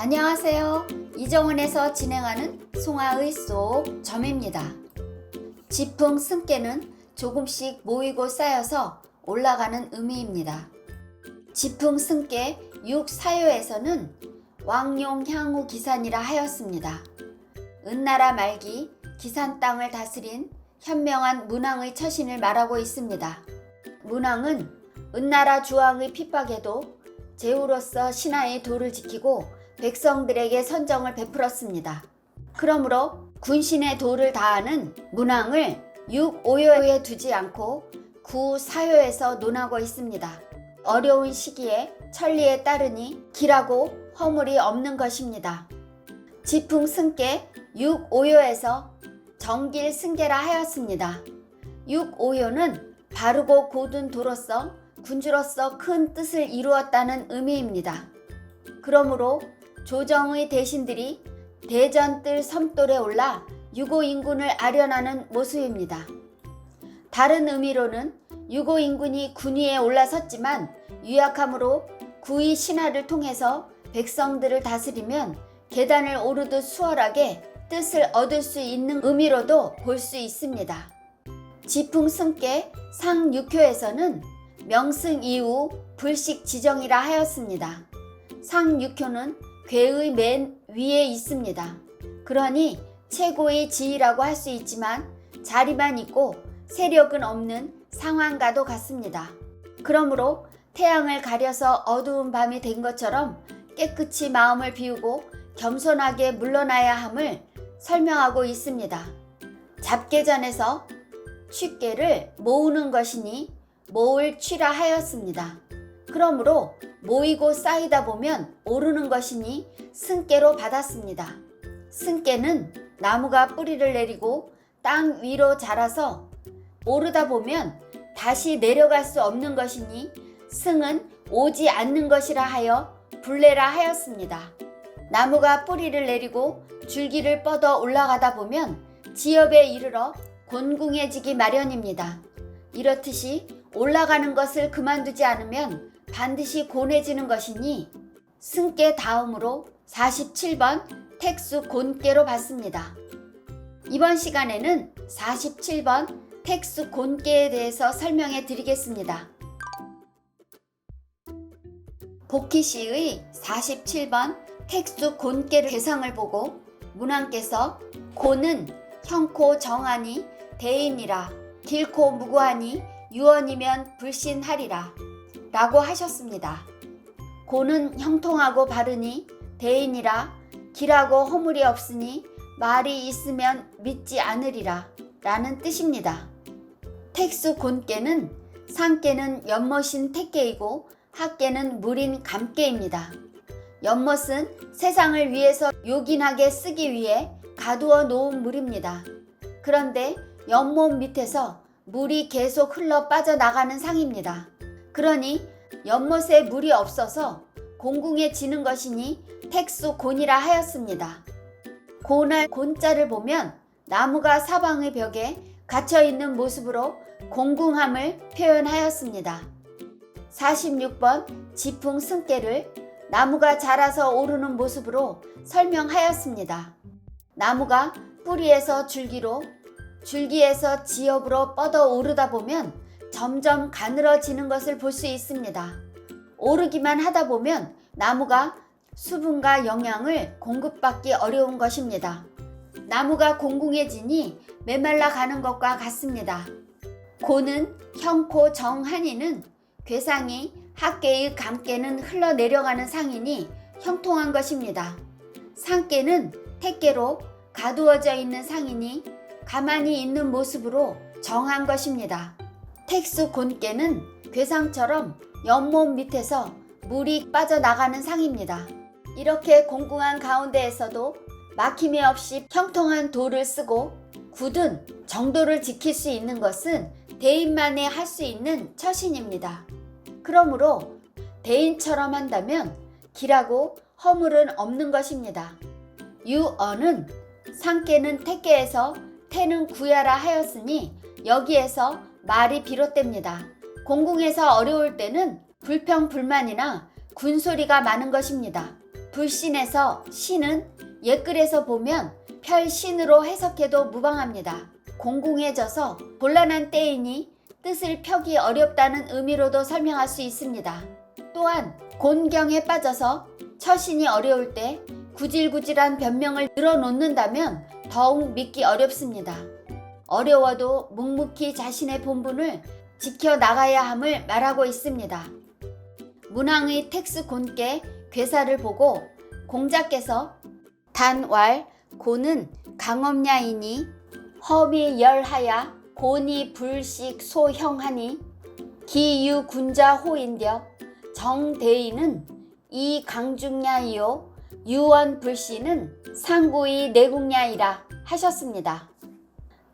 안녕하세요. 이정원에서 진행하는 송아의 쏙 점입니다. 지풍 승께는 조금씩 모이고 쌓여서 올라가는 의미입니다. 지풍 승께 6사요에서는 왕룡향후 기산이라 하였습니다. 은나라 말기 기산 땅을 다스린 현명한 문왕의 처신을 말하고 있습니다. 문왕은 은나라 주왕의 핍박에도 제후로서 신하의 도를 지키고 백성들에게 선정을 베풀었습니다. 그러므로 군신의 도를 다하는 문왕을 6오요에 두지 않고 9사요에서 논하고 있습니다. 어려운 시기에 천리에 따르니 길하고 허물이 없는 것입니다. 지풍 승께 6오요에서 정길 승계라 하였습니다. 6오요는 바르고 고든 도로서 군주로서 큰 뜻을 이루었다는 의미입니다. 그러므로 조정의 대신들이 대전뜰 섬돌에 올라 유고 인군을 아련하는 모습입니다. 다른 의미로는 유고 인군이 군위에 올라섰지만 유약함으로 구의 신하를 통해서 백성들을 다스리면 계단을 오르듯 수월하게 뜻을 얻을 수 있는 의미로도 볼 수 있습니다. 지풍 승께 상 6효에서는 명승 이후 불식 지정이라 하였습니다. 상 6효는 궤의 맨 위에 있습니다. 그러니 최고의 지위라고 할 수 있지만 자리만 있고 세력은 없는 상황과도 같습니다. 그러므로 태양을 가려서 어두운 밤이 된 것처럼 깨끗이 마음을 비우고 겸손하게 물러나야 함을 설명하고 있습니다. 잡계전에서 취계를 모으는 것이니 모을 취라 하였습니다. 그러므로 모이고 쌓이다 보면 오르는 것이니 승계로 받았습니다. 승계는 나무가 뿌리를 내리고 땅 위로 자라서 오르다 보면 다시 내려갈 수 없는 것이니 승은 오지 않는 것이라 하여 불례라 하였습니다. 나무가 뿌리를 내리고 줄기를 뻗어 올라가다 보면 지엽에 이르러 곤궁해지기 마련입니다. 이렇듯이 올라가는 것을 그만두지 않으면 반드시 곤해지는 것이니 승께 다음으로 47번 택수 곤께로 받습니다. 이번 시간에는 47번 택수 곤께에 대해서 설명해 드리겠습니다. 복희시의 47번 택수 곤께를 개성을 보고 문왕께서 고는 형코 정하니 대인이라 길코 무고하니 유언이면 불신하리라 라고 하셨습니다. 고는 형통하고 바르니 대인이라 길하고 허물이 없으니 말이 있으면 믿지 않으리라 라는 뜻입니다. 택수 곤께는 상께는 연못인 택계이고 하께는 물인 감께입니다. 연못은 세상을 위해서 요긴하게 쓰기 위해 가두어 놓은 물입니다. 그런데 연못 밑에서 물이 계속 흘러 빠져나가는 상입니다. 그러니 연못에 물이 없어서 공궁해지는 것이니 택수 곤이라 하였습니다. 곤할 곤자를 보면 나무가 사방의 벽에 갇혀있는 모습으로 공궁함을 표현하였습니다. 46번 지풍 승께를 나무가 자라서 오르는 모습으로 설명하였습니다. 나무가 뿌리에서 줄기로, 줄기에서 지엽으로 뻗어 오르다 보면 점점 가늘어지는 것을 볼 수 있습니다. 오르기만 하다 보면 나무가 수분과 영양을 공급받기 어려운 것입니다. 나무가 공궁해지니 메말라 가는 것과 같습니다. 고는 형코 정하니는 괴상이 학계의 감계는 흘러내려가는 상이니 형통한 것입니다. 상계는 택계로 가두어져 있는 상이니 가만히 있는 모습으로 정한 것입니다. 택수 곤께는 괴상처럼 연못 밑에서 물이 빠져나가는 상입니다. 이렇게 공궁한 가운데에서도 막힘이 없이 형통한 도를 쓰고 굳은 정도를 지킬 수 있는 것은 대인만이 할 수 있는 처신입니다. 그러므로 대인처럼 한다면 길하고 허물은 없는 것입니다. 유언은 상께는 택계에서 태는 구야라 하였으니 여기에서 말이 비롯됩니다. 공궁에서 어려울 때는 불평불만이나 군소리가 많은 것입니다. 불신에서 신은 옛글에서 보면 별신으로 해석해도 무방합니다. 공공해져서 곤란한 때이니 뜻을 펴기 어렵다는 의미로도 설명할 수 있습니다. 또한 곤경에 빠져서 처신이 어려울 때 구질구질한 변명을 늘어놓는다면 더욱 믿기 어렵습니다. 어려워도 묵묵히 자신의 본분을 지켜나가야 함을 말하고 있습니다. 문왕의 텍스 곤께 괴사를 보고 공자께서 단왈 고는 강엄야이니 허미 열하야 고니 불식 소형하니 기유 군자 호인뎌 정대인은 이 강중야이요 유원 불씨는 상구이 내국야이라 하셨습니다.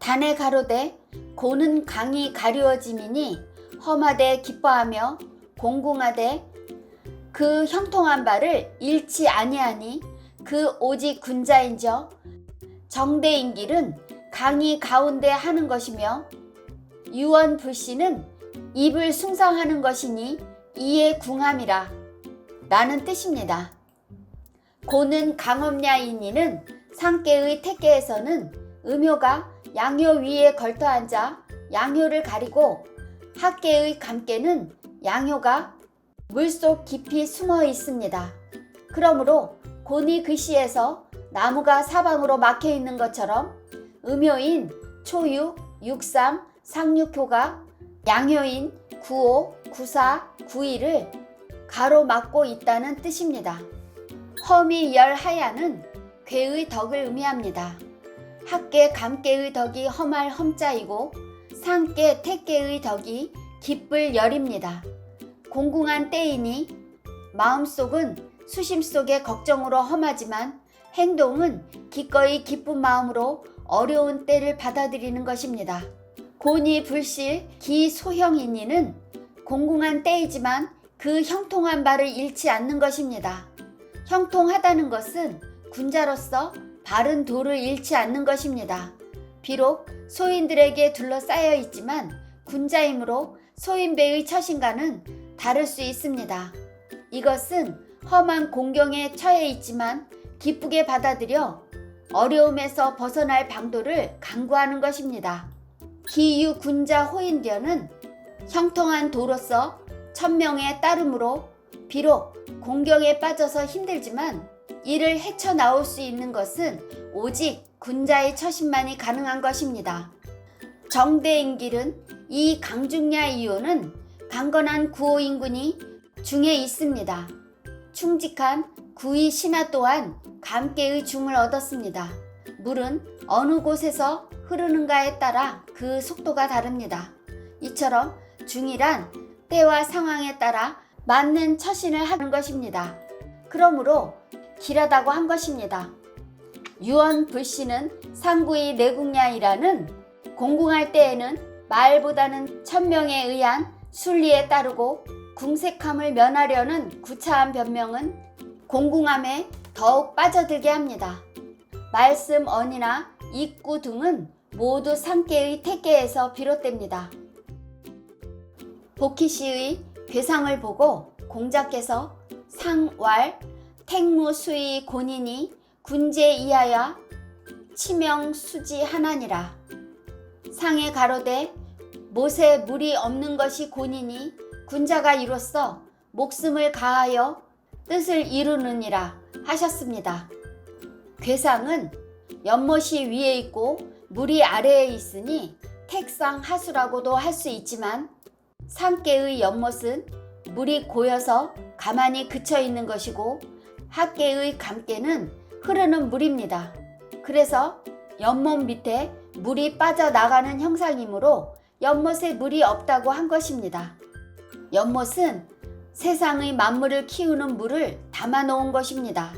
단에 가로되 고는 강이 가리워짐이니 험하되 기뻐하며 공공하되 그 형통한 바를 잃지 아니하니 그 오직 군자인저 정대인길은 강이 가운데 하는 것이며 유원 불씨는 입을 숭상하는 것이니 이에 궁함이라 라는 뜻입니다. 고는 강엄야이니는 상계의 택계에서는 음효가 양효 위에 걸터앉아 양효를 가리고 학계의 감계는 양효가 물속 깊이 숨어 있습니다. 그러므로 곤이 글씨에서 나무가 사방으로 막혀 있는 것처럼 음효인 초육, 육삼, 상육효가 양효인 구오, 구사, 구이를 가로막고 있다는 뜻입니다. 허미 열하야는 괴의 덕을 의미합니다. 학계 감계의 덕이 험할 험자이고 상계 택계의 덕이 기쁠 열입니다. 공공한 때이니 마음속은 수심 속의 걱정으로 험하지만 행동은 기꺼이 기쁜 마음으로 어려운 때를 받아들이는 것입니다. 곤이 불실 기소형이니는 공공한 때이지만 그 형통한 바를 잃지 않는 것입니다. 형통하다는 것은 군자로서 바른 도를 잃지 않는 것입니다. 비록 소인들에게 둘러싸여 있지만 군자이므로 소인배의 처신과는 다를 수 있습니다. 이것은 험한 공경에 처해 있지만 기쁘게 받아들여 어려움에서 벗어날 방도를 강구하는 것입니다. 기유 군자 호인뎌는 형통한 도로서 천명에 따름으로 비록 공경에 빠져서 힘들지만 이를 헤쳐나올 수 있는 것은 오직 군자의 처신만이 가능한 것입니다. 정대인길은 이 강중야 이유는 강건한 구호인군이 중에 있습니다. 충직한 구의 신하 또한 감계의 중을 얻었습니다. 물은 어느 곳에서 흐르는가에 따라 그 속도가 다릅니다. 이처럼 중이란 때와 상황에 따라 맞는 처신을 하는 것입니다. 그러므로 길하다고 한 것입니다. 유언 불씨는 상구이 내국야이라는 공공할 때에는 말보다는 천명에 의한 순리에 따르고 궁색함을 면하려는 구차한 변명은 공공함에 더욱 빠져들게 합니다. 말씀 언이나 입구 등은 모두 상계의 택계에서 비롯됩니다. 복희씨의 괴상을 보고 공자께서 상왈 택무수의 곤이니 군제 이하야 치명 수지 하나니라. 상에 가로되 못에 물이 없는 것이 곤이니 군자가 이로써 목숨을 가하여 뜻을 이루느니라 하셨습니다. 괴상은 연못이 위에 있고 물이 아래에 있으니 택상하수라고도 할 수 있지만 상계의 연못은 물이 고여서 가만히 그쳐 있는 것이고 학계의 감계는 흐르는 물입니다. 그래서 연못 밑에 물이 빠져나가는 형상이므로 연못에 물이 없다고 한 것입니다. 연못은 세상의 만물을 키우는 물을 담아 놓은 것입니다.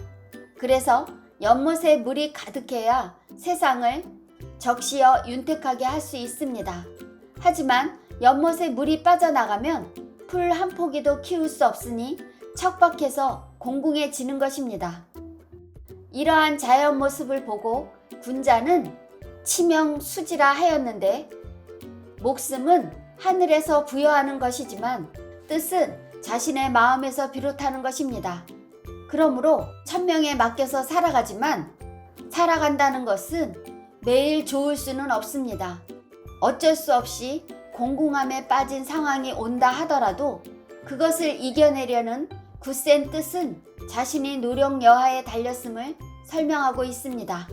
그래서 연못에 물이 가득해야 세상을 적시어 윤택하게 할 수 있습니다. 하지만 연못에 물이 빠져나가면 풀 한 포기도 키울 수 없으니 척박해서 공공해지는 것입니다. 이러한 자연 모습을 보고 군자는 치명수지라 하였는데 목숨은 하늘에서 부여하는 것이지만 뜻은 자신의 마음에서 비롯하는 것입니다. 그러므로 천명에 맡겨서 살아가지만 살아간다는 것은 매일 좋을 수는 없습니다. 어쩔 수 없이 공공함에 빠진 상황이 온다 하더라도 그것을 이겨내려는 굳센 뜻은 자신이 노력 여하에 달렸음을 설명하고 있습니다.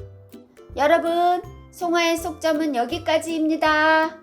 여러분, 송화의 속점은 여기까지입니다.